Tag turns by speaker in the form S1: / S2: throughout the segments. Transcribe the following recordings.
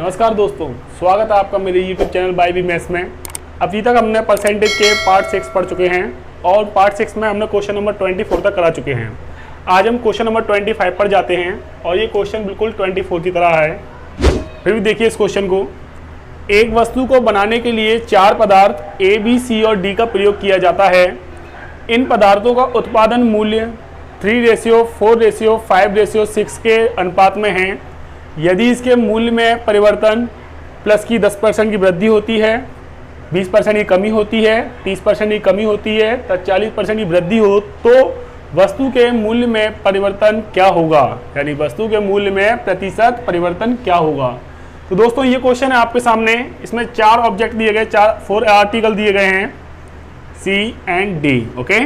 S1: नमस्कार दोस्तों, स्वागत है आपका मेरे YouTube channel by B maths में। अभी तक हमने परसेंटेज के पार्ट 6 पढ़ चुके हैं और पार्ट 6 में हमने क्वेश्चन नंबर 24 तक करा चुके हैं। आज हम क्वेश्चन नंबर 25 पर जाते हैं और ये क्वेश्चन बिल्कुल 24 की तरह है। फिर भी देखिए इस क्वेश्चन को। एक वस्तु को बनाने के लिए 4 पदार्थ ए, बी, सी और डी का प्रयोग किया जाता है। इन पदार्थों का उत्पादन मूल्य 3:4:5:6 के अनुपात में है। यदि इसके मूल्य में परिवर्तन प्लस की 10% की वृद्धि होती है, 20% की कमी होती है, 30% की कमी होती है तथा 40% की वृद्धि हो तो वस्तु के मूल्य में परिवर्तन क्या होगा, यानी वस्तु के मूल्य में प्रतिशत परिवर्तन क्या होगा। तो दोस्तों ये क्वेश्चन है आपके सामने। इसमें 4 ऑब्जेक्ट दिए गए, 4 आर्टिकल दिए गए हैं, सी एंड डी। ओके,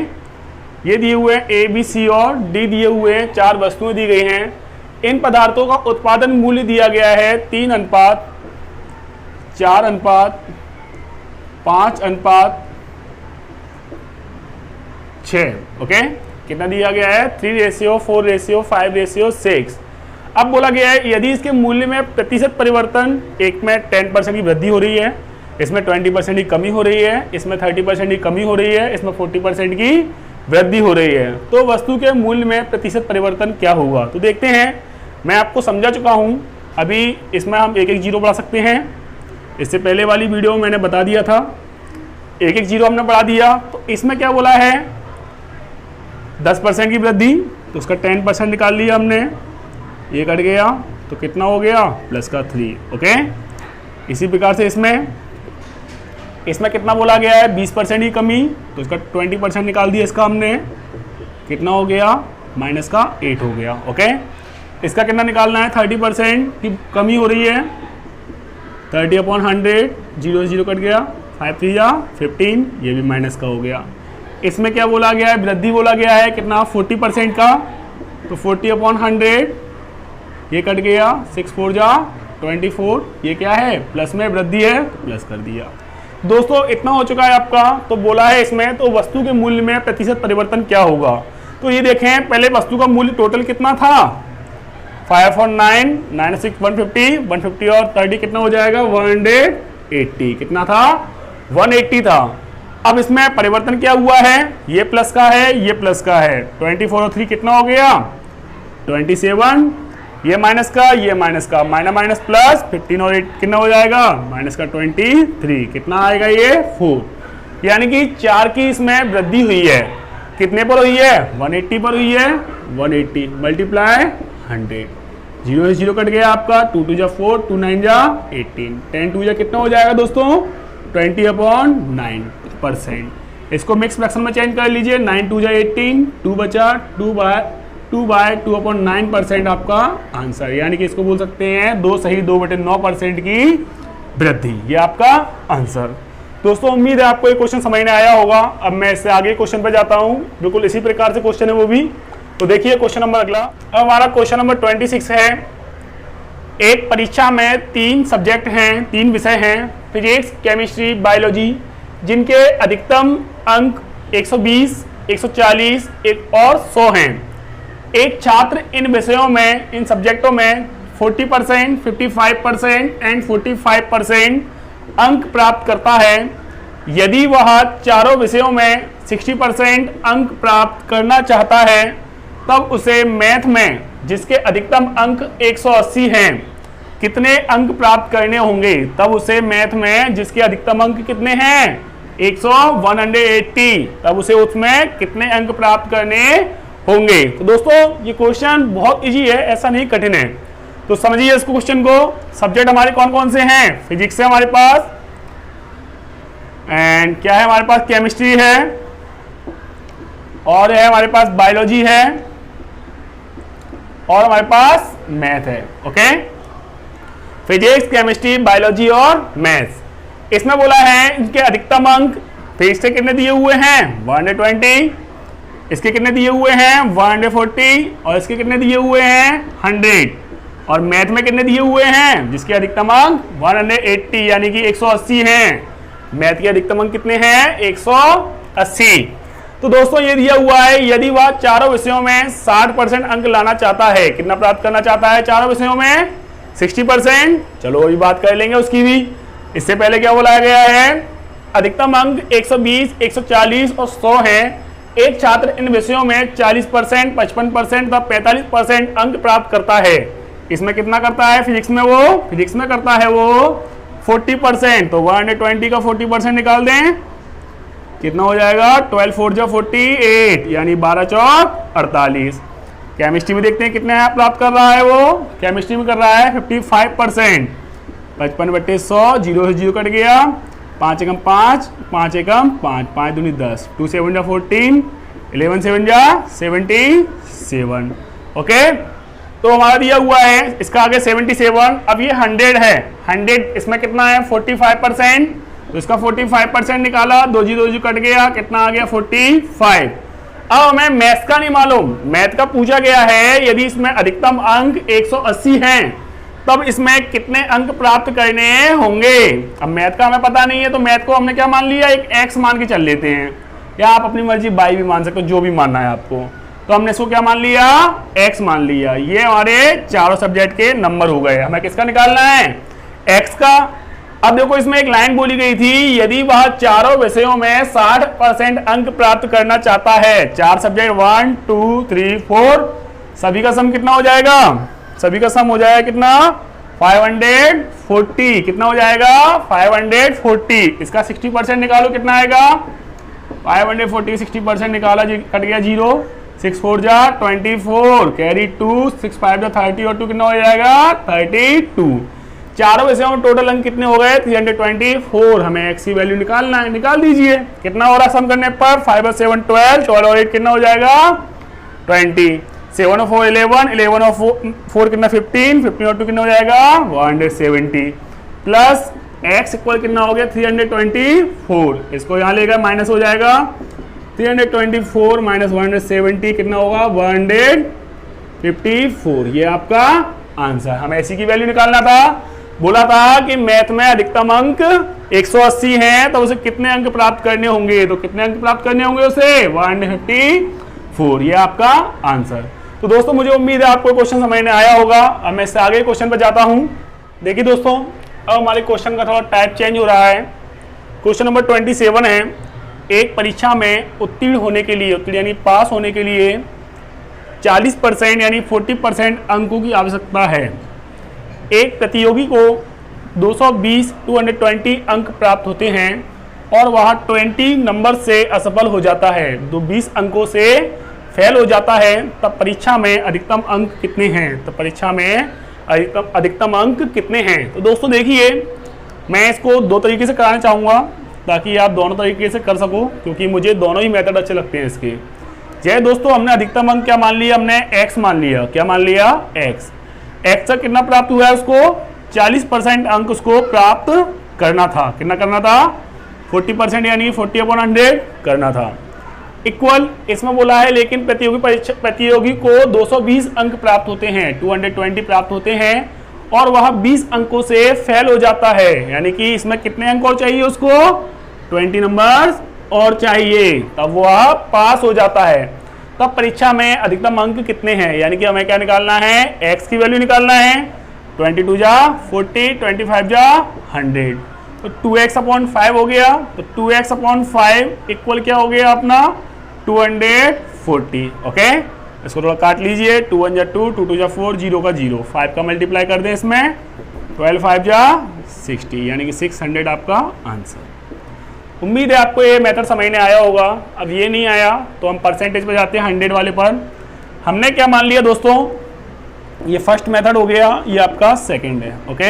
S1: ये दिए हुए हैं ए, बी, सी और डी दिए हुए हैं, 4 वस्तुएं दी गई हैं। इन पदार्थों का उत्पादन मूल्य दिया गया है 3:4:5:6। ओके, कितना दिया गया है? 3:4:5:6। अब बोला गया है यदि इसके मूल्य में प्रतिशत परिवर्तन, एक में 10% की वृद्धि हो रही है, इसमें 20% की कमी हो रही है, इसमें 30% की कमी हो रही है, इसमें 40% की वृद्धि हो रही है, तो वस्तु के मूल्य में प्रतिशत परिवर्तन क्या होगा। तो देखते हैं, मैं आपको समझा चुका हूं। अभी इसमें हम एक एक जीरो बढ़ा सकते हैं। इससे पहले वाली वीडियो में मैंने बता दिया था, एक एक जीरो हमने बढ़ा दिया। तो इसमें क्या बोला है? 10% की वृद्धि, तो उसका 10% निकाल लिया हमने, ये कट गया तो कितना हो गया? प्लस का 3। ओके, इसी प्रकार से इसमें कितना बोला गया है? 20% की कमी, तो इसका 20% निकाल दिया, इसका हमने कितना हो गया? माइनस का 8 हो गया। ओके, इसका कितना निकालना है? 30% की कमी हो रही है, 30/100, 0 0 कट गया, 5 3 जा 15, ये भी माइनस का हो गया। इसमें क्या बोला गया है? वृद्धि बोला गया है कितना? 40% का, तो 40/100, ये कट गया, 6 4 जा 24, ये क्या है? प्लस में वृद्धि है, तो प्लस कर दिया। दोस्तों इतना हो चुका है आपका। तो बोला है इसमें, तो वस्तु के मूल्य में प्रतिशत परिवर्तन क्या होगा। तो ये देखें, पहले वस्तु का मूल्य टोटल कितना था? 5 4 9 9 6 150, 150 और 30 कितना हो जाएगा? 180। कितना था? 180 था। अब इसमें परिवर्तन क्या हुआ है? ये प्लस का है, ये प्लस का है, 24 और 3 कितना हो गया? 27, ये माइनस का, ये माइनस का, माइनस प्लस 15 और 8 कितना हो जाएगा? माइनस का 23, कितना आएगा? ये 4। यानी कि 4 की इसमें वृद्धि हुई है। कितने पर हुई है? 180 पर हुई है। 180 मल्टीप्लाई 100, 0 0 कट गया आपका, 2 2 जा 4, 2 9 जा 18, 10 2 जा कितना हो जाएगा दोस्तों? 20/9%। इसको मिक्स फ्रैक्शन में चेंज कर लीजिए, 9 2 जा 18, 2 बचा, 2/2/9% आपका आंसर। यानी कि इसको बोल सकते हैं 2 सही 2/9% की वृद्धि, ये आपका आंसर। दोस्तों उम्मीद है आपको ये क्वेश्चन समझ में आया होगा। अब मैं इससे आगे क्वेश्चन पर जाता हूँ, बिल्कुल इसी प्रकार से क्वेश्चन है वो भी। तो देखिए क्वेश्चन नंबर अगला। अब हमारा क्वेश्चन नंबर 26 है। एक परीक्षा में 3 सब्जेक्ट हैं, 3 विषय हैं, फिजिक्स, केमिस्ट्री, बायोलॉजी, जिनके अधिकतम अंक 120, 140 और 100 हैं। एक छात्र इन विषयों में, इन सब्जेक्टों में 40%, 55% एंड 45% अंक प्राप्त करता है। यदि वह चारों विषयों में 60% अंक प्राप्त करना चाहता है, तब उसे मैथ में, जिसके अधिकतम अंक 180 हैं, कितने अंक प्राप्त करने होंगे। तब उसे मैथ में, जिसके अधिकतम अंक कितने हैं? 180, तब उसे उसमें कितने अंक प्राप्त करने होंगे। तो दोस्तों ये क्वेश्चन बहुत इजी है, ऐसा नहीं कठिन है। तो समझिए इस क्वेश्चन को। सब्जेक्ट हमारे कौन कौन से हैं? फिजिक्स है हमारे पास, एंड क्या है हमारे पास? केमिस्ट्री है, और है हमारे पास बायोलॉजी है, और हमारे पास मैथ है। ओके, फिजिक्स, केमिस्ट्री, बायोलॉजी और मैथ्स। इसमें बोला है इनके अधिकतम अंक फिजिक्स से कितने दिए हुए हैं? 120, इसके कितने दिए हुए हैं? 140, और इसके कितने दिए हुए हैं? 100, और मैथ में कितने दिए हुए हैं? जिसके अधिकतम अंक 180 यानी कि 180 हैं। मैथ के अधिकतम अंक कितने हैं? 180। तो दोस्तों ये दिया हुआ है, यदि वह चारों विषयों में 60% अंक लाना चाहता है, कितना प्राप्त करना चाहता है? चारों विषयों में 60%। चलो अभी बात कर लेंगे उसकी भी। इससे पहले क्या बोला गया है, अधिकतम अंक 120, 140 और 100 है। एक छात्र इन विषयों में 40%, 55% तथा 45% अंक प्राप्त करता है। इसमें कितना करता है फिजिक्स में, वो फिजिक्स में करता है वो 40%। तो 120 का 40% निकाल दें, कितना हो जाएगा, 12 4 जा 48, यानी 12 चौक 48। केमिस्ट्री में देखते हैं कितने प्राप्त कर रहा है वो, केमिस्ट्री में कर रहा है 55%। 55/100, 0 से 0 कट गया, 5 एकम 5, 5 एकम 5, 5 दूनी 10, 2 7 जा 14, 11 7 जा 77। ओके, तो हमारा दिया हुआ है इसका आगे 77। अब ये 100 है, 100 इसमें कितना है 45%, तो इसका 45% निकाला, 2 जी कट गया, कितना आ गया 45। अब हमें मैथ का नहीं मालूम, मैथ का पूछा गया है यदि इसमें अधिकतम अंक 180 हैं तब इसमें कितने अंक प्राप्त करने होंगे। अब मैथ का हमें पता नहीं है, तो मैथ को हमने क्या मान लिया, एक एक्स मान के चल लेते हैं, या आप अपनी मर्जी बाई भी मान सकते हो, जो भी मानना है आपको। तो हमने इसको क्या मान लिया, एक्स मान लिया। ये हमारे चारों सब्जेक्ट के नंबर हो गए। हमें किसका निकालना है, एक्स का। अब देखो इसमें एक लाइन बोली गई थी, यदि वह चारों विषयों में 60% अंक प्राप्त करना चाहता है, 4 सब्जेक्ट 1 2 3 4, सभी का सम कितना हो जाएगा, सभी का सम हो जाएगा कितना 540। कितना हो जाएगा 540। इसका 60% निकालो, कितना आएगा 540, 60% निकाला, कट गया 0, 6 4 जा 24, कैरी 2, 6 5 जा 30 और 2 कितना हो जाएगा 32। चारों विषयों में टोटल अंक कितने हो गए 324। हमें एक्स की वैल्यू निकालना है, निकाल दीजिए। कितना हो रहा सम करने पर 5 और 7 12, 12 और 8 कितना हो जाएगा 20, 7 और 4 11, 11 और 4 कितना 15, 15 और 2 कितना हो जाएगा 170, प्लस एक्स इक्वल कितना हो गया 324। इसको यहाँ लेकर माइनस हो जाएगा, 324 माइनस 170 कितना होगा 154। ये आपका आंसर। हमें ऐसी की वैल्यू निकालना था। बोला था कि मैथ में अधिकतम अंक 180 हैं तो उसे कितने अंक प्राप्त करने होंगे, तो कितने अंक प्राप्त करने होंगे उसे 154। ये आपका आंसर। तो दोस्तों मुझे उम्मीद है आपको क्वेश्चन समझ में आया होगा। अब मैं इससे आगे क्वेश्चन पर जाता हूं। देखिए दोस्तों, अब हमारे क्वेश्चन का थोड़ा टाइप चेंज हो रहा है। क्वेश्चन नंबर 27 है, एक परीक्षा में उत्तीर्ण होने के लिए, उत्तीर्ण यानी पास होने के लिए 40% यानी 40% अंकों की आवश्यकता है। एक प्रतियोगी को 220 अंक प्राप्त होते हैं और वह 20 नंबर से असफल हो जाता है, 20 अंकों से फेल हो जाता है, तब परीक्षा में अधिकतम अंक कितने हैं, तो परीक्षा में अधिकतम अंक कितने हैं। तो दोस्तों देखिए, मैं इसको दो तरीके से कराना चाहूँगा ताकि आप दोनों तरीके से कर सको, क्योंकि मुझे दोनों ही मेथड अच्छे लगते हैं इसके। जय दोस्तों, हमने अधिकतम अंक क्या मान लिया, हमने x मान लिया। क्या मान लिया, x। x तक कितना प्राप्त हुआ है उसको 40% अंक उसको प्राप्त करना था। कितना करना था 40% यानी 40/100 करना था। इक्वल इसमें बोला है, लेकिन प्रतियोगी को 220 अंक प्राप्त होते हैं, 220 प्राप्त होते हैं और वह 20 अंकों से फेल हो जाता है। यानी कि इसमें कितने अंक और चाहिए उसको 20 नंबर्स और चाहिए, तब वह पास हो जाता है। तब परीक्षा में अधिकतम अंक कितने हैं, यानी कि हमें क्या निकालना है, x की वैल्यू निकालना है। 22 जा 40, 25 जा 100, तो 2x/5 हो गया। तो 2x/5 इक्वल क्या हो गया अपना 240। ओके, इसको थोड़ा काट लीजिए, 2 1 जा 2, 2 2 जा 4, 0 का 0, 5 का मल्टीप्लाई कर दें इसमें, 12 5 जा 60, यानी कि 600 आपका आंसर। उम्मीद है आपको ये मेथड समझ में आया होगा। अब ये नहीं आया तो हम परसेंटेज पर जाते हैं 100 वाले पर। हमने क्या मान लिया दोस्तों, ये फर्स्ट मेथड हो गया, ये आपका सेकंड है। ओके,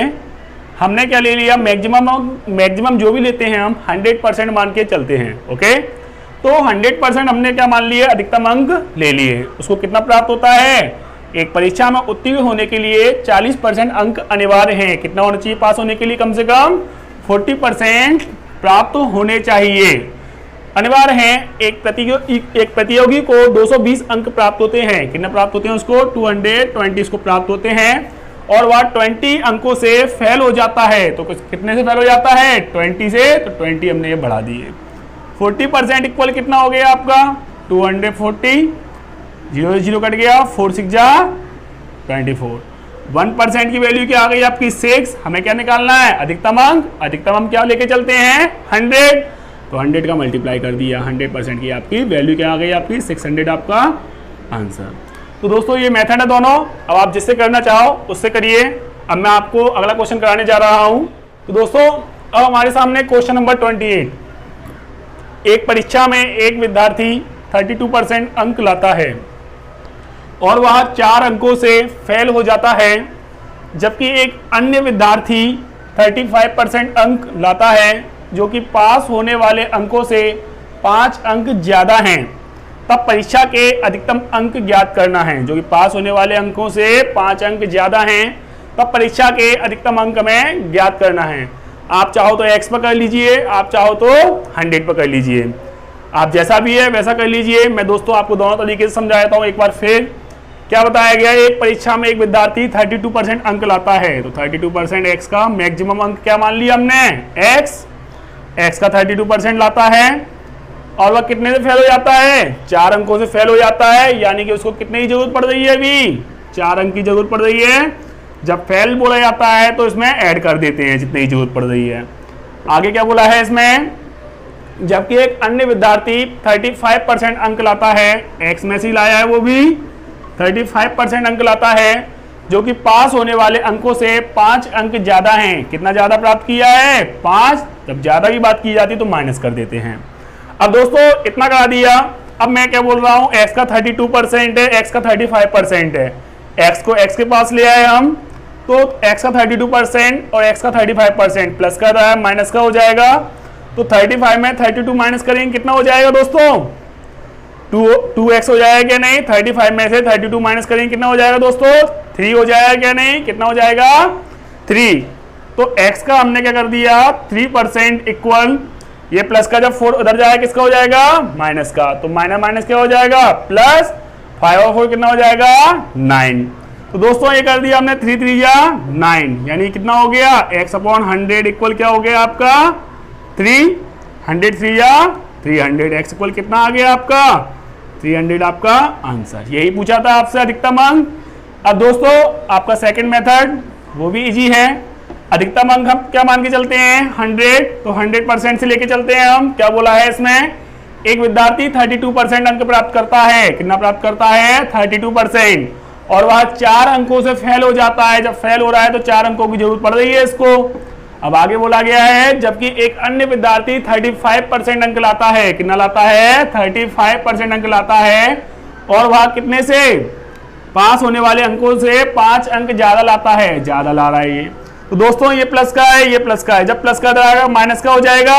S1: हमने क्या ले लिया, मैक्सिमम जो भी लेते हैं हम 100% मान के चलते हैं। ओके, तो 100% हमने क्या मान लिया, अधिकतम अंक ले लिए। उसको कितना प्राप्त होता है, एक परीक्षा में उत्तीर्ण होने के लिए 40% अंक अनिवार्य हैं। कितना होना चाहिए पास होने के लिए, कम से कम 40% प्राप्त होने चाहिए, अनिवार्य हैं। एक प्रतियोगी को 220 अंक प्राप्त होते हैं। कितना प्राप्त होते हैं उसको 220 को प्राप्त होते हैं और वह 20 अंकों से फेल हो जाता है। तो कितने से फेल हो जाता है 20 से, तो 20 हमने ये बढ़ा दिए। 40% इक्वल कितना हो गया आपका 240, 0 से 0 कट गया, 4 6 जा 24, 1% की वैल्यू क्या आ गई आपकी 6, हमें क्या निकालना है अधिकतम अंक। अधिकतम हम क्या लेके चलते हैं 100, तो 100 का मल्टीप्लाई कर दिया, 100% की आपकी वैल्यू क्या आ गई आपकी 600 आपका आंसर। तो दोस्तों ये मेथड है दोनों, अब आप जिससे करना चाहो उससे करिए। अब मैं आपको अगला क्वेश्चन कराने जा रहा हूं। तो दोस्तों अब हमारे सामने क्वेश्चन नंबर 28। एक परीक्षा में एक विद्यार्थी 32% अंक लाता है और वह 4 अंकों से फेल हो जाता है, जबकि एक अन्य विद्यार्थी 35% अंक लाता है जो कि पास होने वाले अंकों से 5 अंक ज्यादा हैं। तब परीक्षा के अधिकतम अंक ज्ञात करना है। जो कि पास होने वाले अंकों से 5 अंक ज्यादा हैं, तब परीक्षा के अधिकतम अंक में ज्ञात करना है। आप चाहो तो x पर कर लीजिए, आप चाहो तो 100 पर कर लीजिए, आप जैसा भी है वैसा कर लीजिए। मैं दोस्तों आपको दोनों तरीके से समझा देता हूँ एक बार फिर। क्या बताया गया, एक परीक्षा में एक विद्यार्थी 32% अंक लाता है, तो 32% x का मैक्सिमम अंक क्या मान लिया हमने x का 32% लाता है और वह कितने से फेल हो जाता है 4 अंकों से फेल हो जाता है, यानी कि उसको कितने की जरूरत पड़ रही है अभी 4 अंक की जरूरत पड़ रही है। जब फेल बोला जाता है तो इसमें ऐड कर देते हैं जितने की जरूरत पड़ रही है। आगे क्या बोला है इसमें, जबकि एक अन्य विद्यार्थी 35% अंक लाता है, x में से लाया है वो भी 35% अंक लाता है, जो कि पास होने वाले अंकों से 5 अंक ज्यादा हैं। कितना ज्यादा प्राप्त किया है 5, जब ज्यादा की बात की जाती है तो माइनस कर देते हैं। अब दोस्तों इतना करा दिया, अब मैं क्या बोल रहा हूं x का 32% है, x का 35% है, x को x के पास ले आए हम, तो x का 32% और x का 35% प्लस का रहा है माइनस का हो जाएगा। तो 35 में 32 माइनस करेंगे कितना हो जाएगा दोस्तों 2x हो जाएगा क्या नहीं, 35 में से 32 माइनस करेंगे कितना हो जाएगा दोस्तों 3 हो जाएगा क्या नहीं, कितना हो जाएगा 3। तो x का हमने क्या कर दिया 3% इक्वल, ये प्लस का जब 4 उधर जाएगा किसका हो जाएगा माइनस का, तो माइनस माइनस क्या हो जाएगा प्लस, 5 और 4 कितना हो जाएगा 9। तो दोस्तों ये कर दिया हमने 3 3 या 9, यानी कितना हो गया x/100 इक्वल क्या हो गया आपका 300 3 या 300, x इक्वल कितना आ गया आपका 300 आपका आंसर। यही पूछा था आपसे अधिकतम अंक। अब दोस्तों आपका सेकंड मेथड वो भी इजी है। अधिकतम अंक हम क्या मान के चलते हैं 100, तो 100% से लेके चलते हैं हम। क्या बोला है इसमें, एक विद्यार्थी 32% अंक प्राप्त करता है, कितना प्राप्त करता है 32%, और वह 4 अंकों से फेल हो जाता है। जब फेल हो रहा है तो 4 अंकों की जरूरत पड़ रही है इसको। अब आगे बोला गया है, जबकि एक अन्य विद्यार्थी 35% अंक लाता है, कितना लाता है 35% अंक लाता है, और वह कितने से पास होने वाले अंकों से 5 अंक ज्यादा लाता है, ज्यादा ला रहा है ये। तो दोस्तों ये प्लस का है, ये प्लस का है, जब प्लस का आएगा माइनस का हो जाएगा।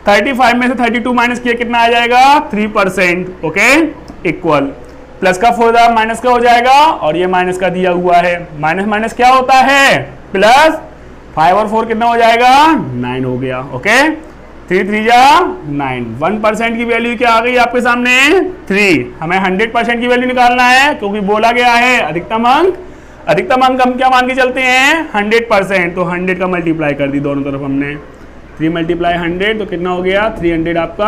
S1: 35 में से 32 माइनस किया कितना आ जाएगा 3%, ओके इक्वल, प्लस का 4 माइनस का हो जाएगा, और ये माइनस का दिया हुआ है। माइनस माइनस क्या होता है प्लस, 5 और 4 कितना हो जाएगा 9 हो गया, ओके 3 3 या 9। 1% की वैल्यू क्या आ गई आपके सामने 3। हमें 100% की वैल्यू निकालना है, क्योंकि बोला गया है अधिकतम अंक। अधिकतम अंक हम क्या मान के चलते हैं 100%, तो 100 का मल्टीप्लाई कर दी दोनों तरफ हमने, 3 × 100 तो कितना हो गया 300 आपका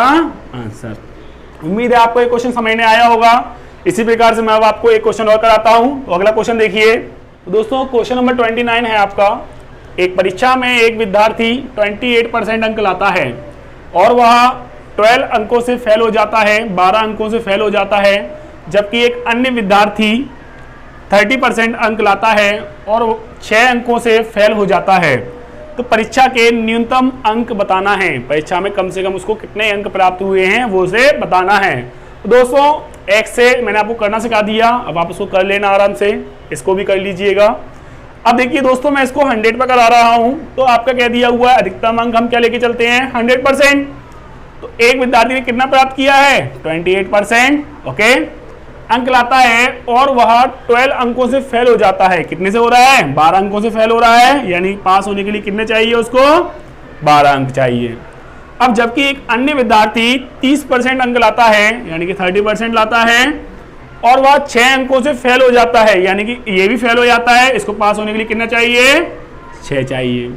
S1: आंसर। उम्मीद है आपको ये क्वेश्चन समझ में आया होगा। इसी प्रकार से मैं अब आपको एक क्वेश्चन और कराता हूं। तो अगला क्वेश्चन देखिए। तो दोस्तों क्वेश्चन नंबर 29 है आपका। एक परीक्षा में एक विद्यार्थी 28% अंक लाता है और वह 12 अंकों से फेल हो जाता है, 12 अंकों से फेल हो जाता है, जबकि एक अन्य विद्यार्थी 30% अंक लाता है और 6 अंकों से फेल हो जाता है। तो परीक्षा के न्यूनतम अंक बताना है। परीक्षा में कम से कम उसको कितने अंक प्राप्त हुए हैं वो उसे बताना है। तो दोस्तों x से मैंने आपको करना सिखा दिया, अब आप इसको कर लेना आराम से, इसको भी कर लीजिएगा। अब देखिए दोस्तों मैं इसको 100 पर करा रहा हूं, तो आपका कह दिया हुआ है अधिकतम अंक हम क्या लेके चलते हैं 100%। तो एक विद्यार्थी ने कितना प्राप्त किया है 28%, ओके अंक लाता है, और वह 12 अंकों से फेल हो जाता है। कितने से हो रहा है 12 अंकों से फेल हो रहा है, यानी पास होने के लिए कितने चाहिए उसको 12 अंक चाहिए। अब जबकि एक अन्य विद्यार्थी 30% अंक लाता है, यानी कि 30% लाता है, और वह 6 अंकों से फेल हो जाता है, यानी कि ये भी फेल हो जाता है। इसको पास होने के लिए कितना चाहिए 6 चाहिए।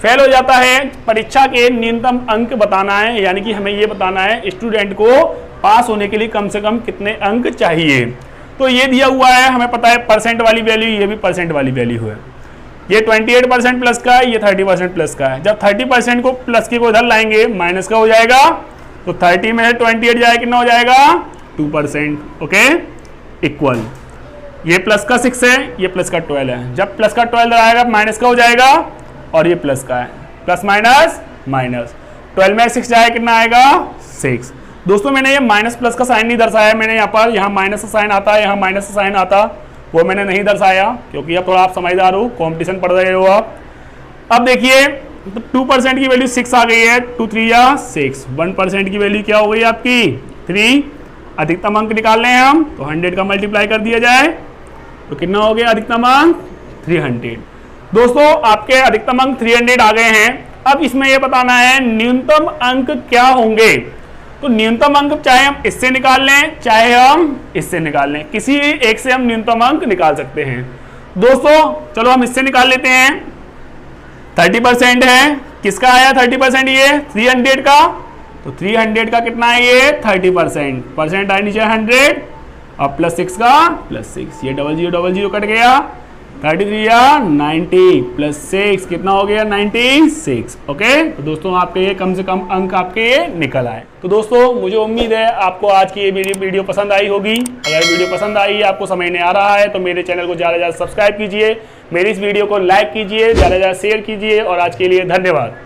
S1: फेल हो जाता है, परीक्षा के न्यूनतम अंक बताना है, यानी कि हमें ये बताना है स्टूडेंट को पास होने के लिए कम से कम कितने अंक चाहिए। तो ये दिया हुआ है, हमें पता है परसेंट वाली वैल्यू, ये भी परसेंट वाली वैल्यू है। ये 28% प्लस का है, ये 30% प्लस का है। जब 30% को प्लस की को इधर लाएंगे माइनस का हो जाएगा, तो 30 में से 28 जाए कितना हो जाएगा 2%। ओके, इक्वल ये प्लस का 6 है, ये प्लस का 12 है। जब प्लस का 12 आएगा माइनस का हो जाएगा, और ये प्लस का है, प्लस माइनस माइनस, 12 में 6 जाए कितना आएगा 6। दोस्तों मैंने ये माइनस प्लस का साइन नहीं दर्शाया, मैंने यहाँ पर, यहाँ माइनस का साइन आता है, यहाँ माइनस का साइन आता, वो मैंने नहीं दर्शाया क्योंकि अब थोड़ा आप समझदार हो, कॉम्पिटिशन पढ़ रहे हो आप। अब देखिए 2% की वैल्यू 6 आ गई है, 2 3 या 6, 1% की वैल्यू क्या हो गई आपकी 3। अधिकतम अंक निकालने हैं हम, तो 100 का मल्टीप्लाई कर दिया जाए तो कितना हो गया अधिकतम अंक 300। दोस्तों आपके अधिकतम अंक 300 आ गए हैं। अब इसमें यह बताना है न्यूनतम अंक क्या होंगे। तो न्यूनतम अंक चाहे हम इससे निकाल लें, चाहे हम इससे निकाल लें, किसी एक से हम न्यूनतम अंक निकाल सकते हैं। दोस्तों चलो हम इससे निकाल लेते हैं। 30% है, किसका आया 30%, ये 300 का, तो 300 का कितना है ये 30%, परसेंट आया नीचे 100 और प्लस 6 का प्लस 6, ये डबल जीरो कट गया, 33 या 90 प्लस 6 कितना हो गया 96। ओके, तो दोस्तों आपके ये कम से कम अंक आपके ये निकल आए। तो दोस्तों मुझे उम्मीद है आपको आज की ये वीडियो पसंद आई होगी। अगर वीडियो पसंद आई, आपको समझ में आ रहा है, तो मेरे चैनल को ज़्यादा से ज़्यादा सब्सक्राइब कीजिए, मेरी इस वीडियो को लाइक कीजिए, ज़्यादा से ज़्यादा शेयर कीजिए, और आज के लिए धन्यवाद।